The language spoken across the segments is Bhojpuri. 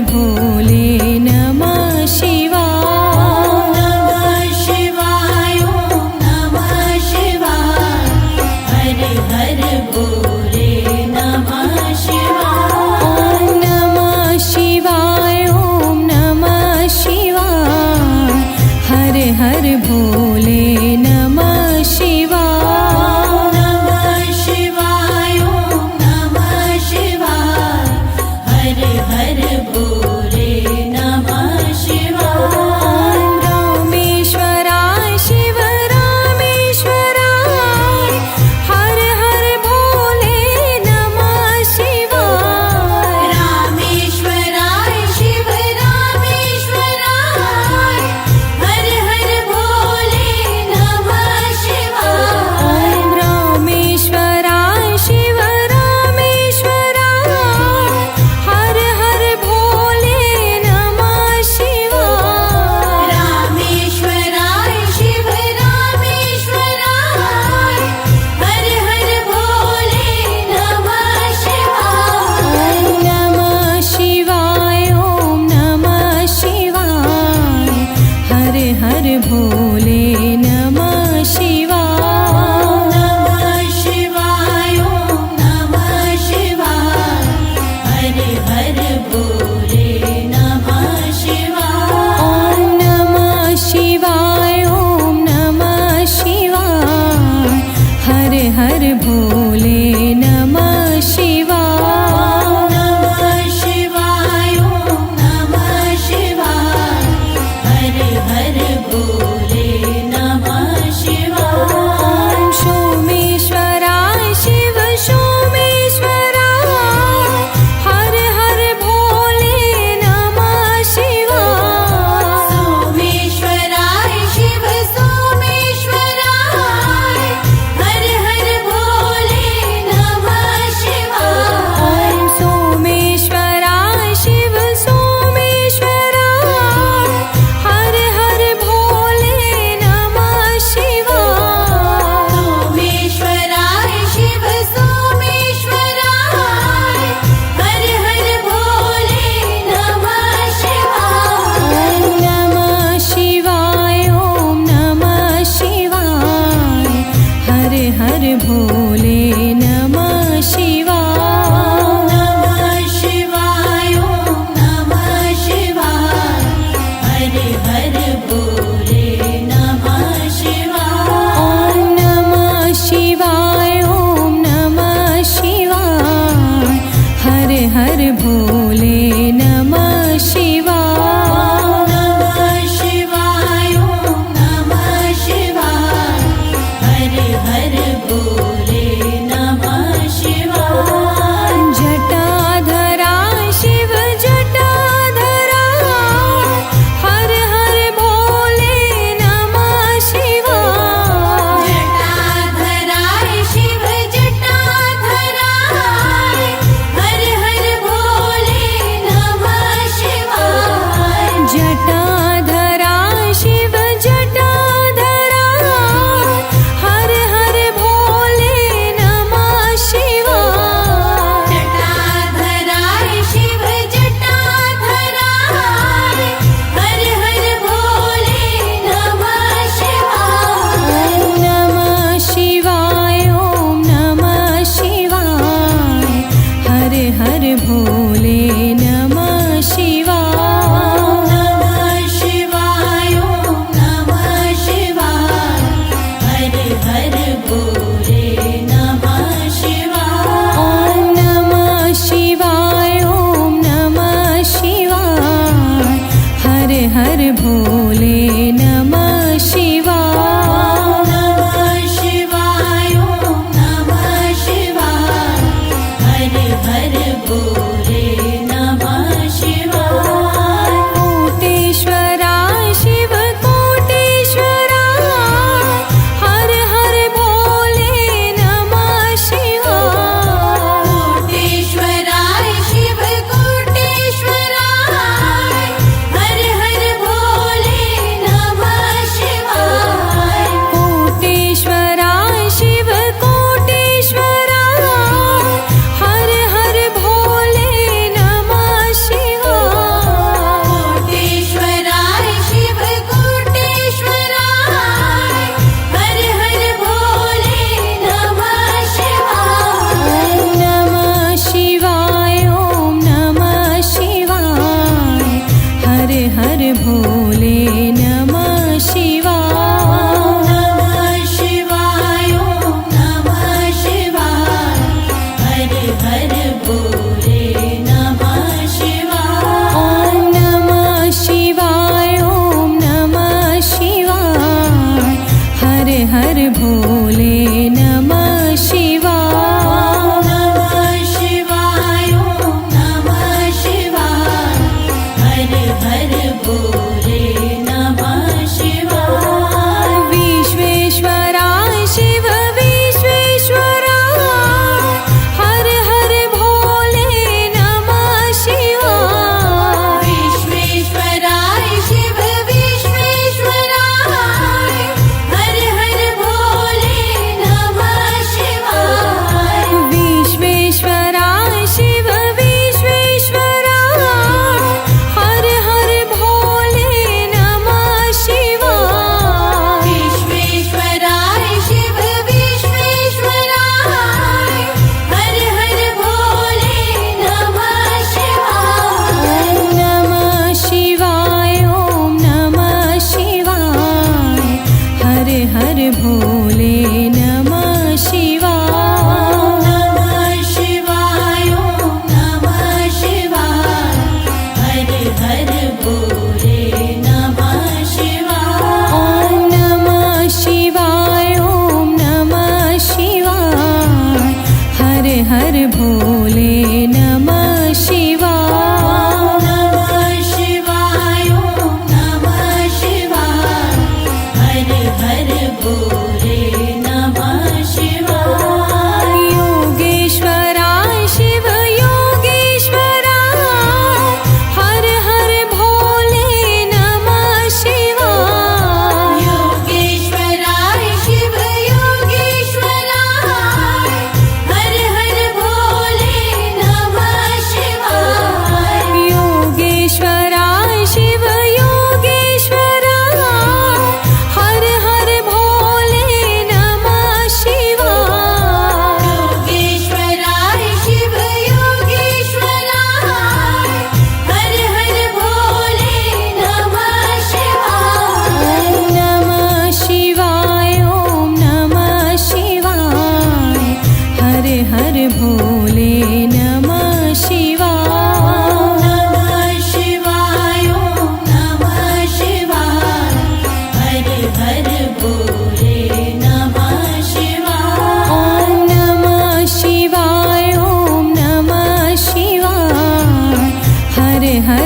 भोले नमः शिवाय। नमः शिवाय ओम नमः शिवाय। हर हर भोले नमः शिवाय। ओम नमः शिवाय ओम नमः शिवाय। हर हर भोले नमः शिवाय। नमः शिवाय ओम नमः शिवाय। हर हर भोले नमः शिवाय।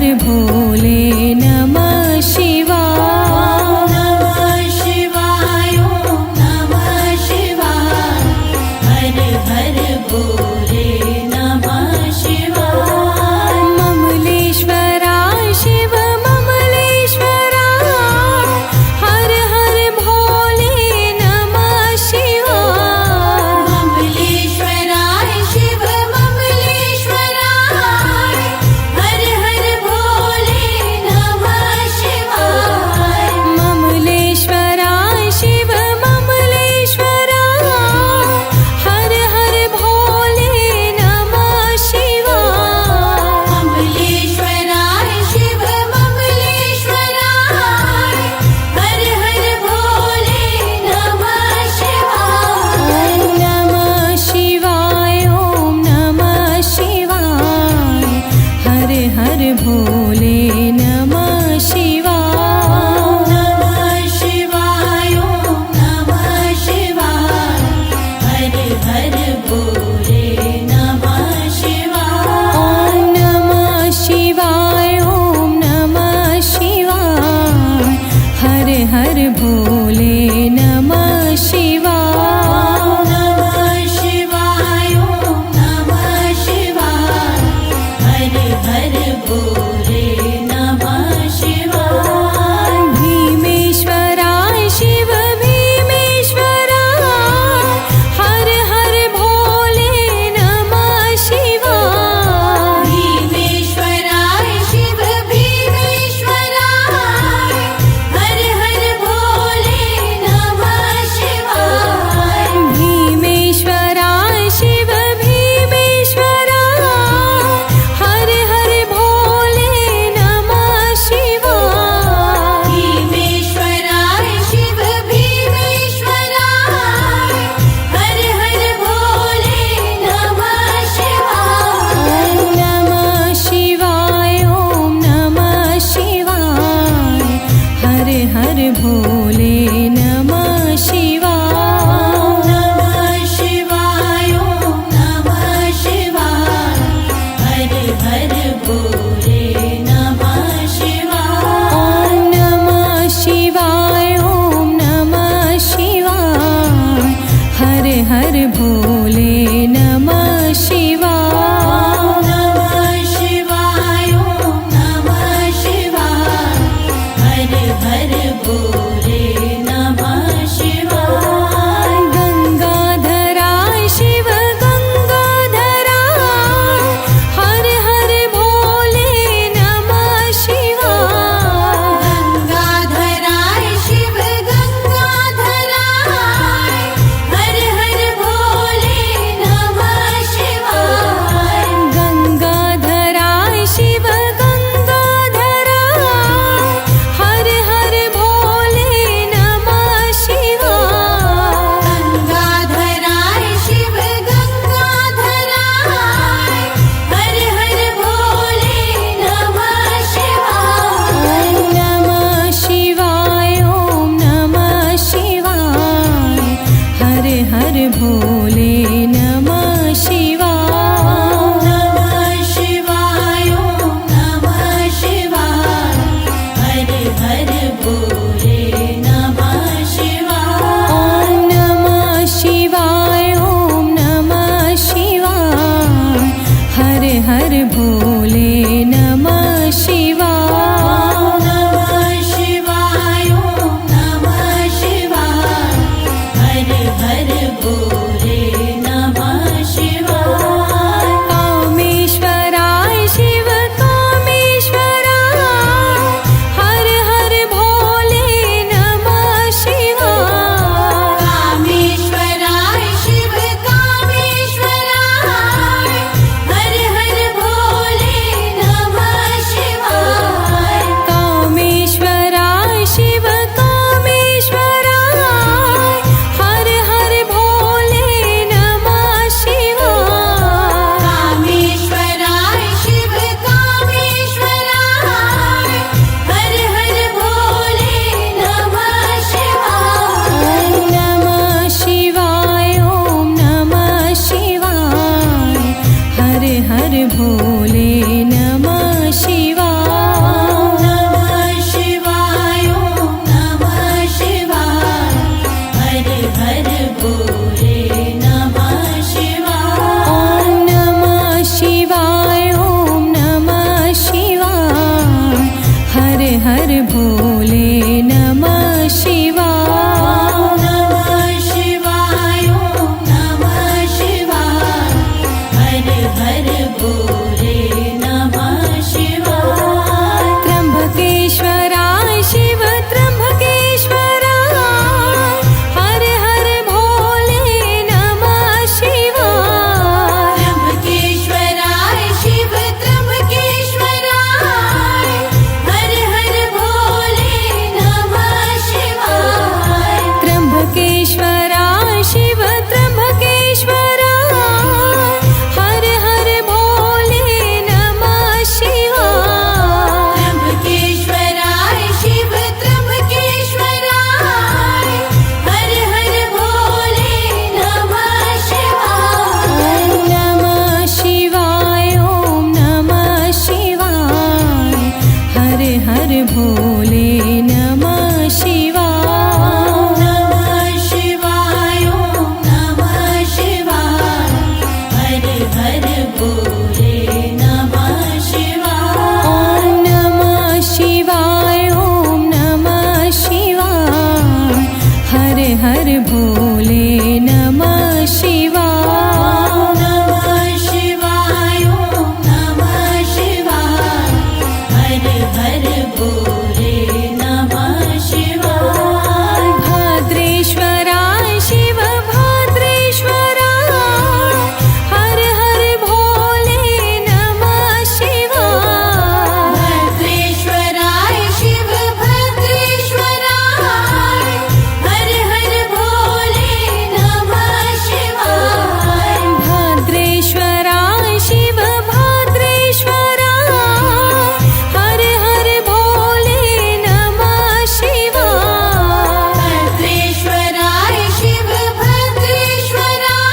हर भोले नमः शिवाय। नमः शिवाय ओम नमः शिवाय। हर हर भोले नमः शिवाय। ममलेश्वराय शिव ममलेश्वराय। हर हर भोले नमः शिवाय। ममलेश्वराय शिव ममलेश्वराय। हर हर भोले नमः भोले नमः शिवाय। नमः शिवाय ॐ नमः शिवाय हर हर भोले नमः शिवाय। त्र्यंबकेश्वराय शिव त्र्यंबकेश्वराय हर हर भोले नमः शिवाय। त्र्यंबकेश्वराय शिव त्र्यंबकेश्वराय हर हर भोले नमः शिवाय। त्र्यंबकेश्वराय शिव त्र्यंबकेश्वराय हर हर भोले नमः शिवाय। त्र्यंबकेश्वराय शिव त्र्यंबकेश्वराय हर हर भोले नमः शिवाय। नमः शिवाय ॐ नमः शिवाय हर हर भोले नमः शिवाय। नमः शिवाय ॐ नमः शिवाय हर हर भोले नमः शिवाय। नमः शिवाय ॐ नमः शिवाय हर हर भोले नमः शिवाय। नमः शिवाय ॐ नमः शिवाय हर हर भोले नमः शिवाय। भद्रेश्वराय शिव भद्रेश्वराय हर हर भोले नमः शिवाय। भद्रेश्वराय शिव भद्रेश्वराय हर हर भोले नमः शिवाय। भद्रेश्वराय शिव भद्रेश्वराय हर हर भोले नमः शिवाय। भद्रेश्वराय शिव भद्रेश्वराय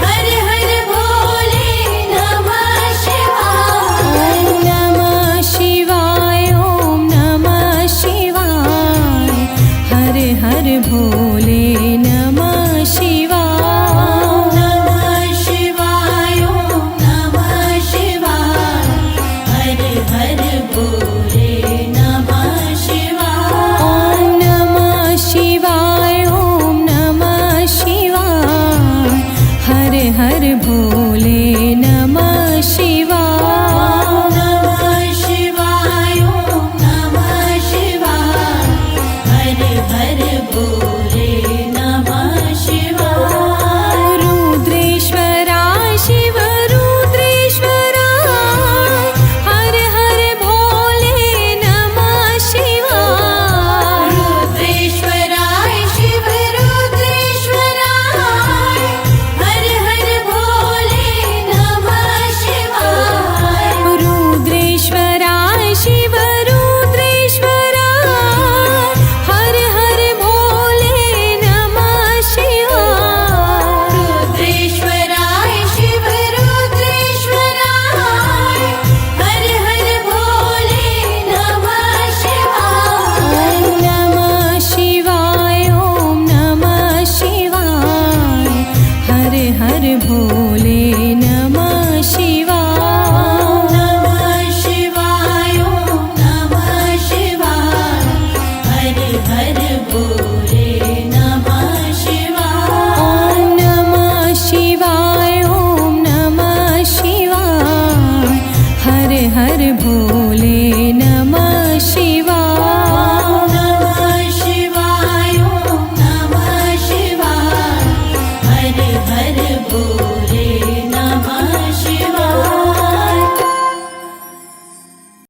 हर हर भोले नमः शिवाय। नमः शिवाय ॐ नमः शिवाय हर हर भोले नमः शिवाय। नमः शिवाय ॐ नमः शिवाय हर हर भोले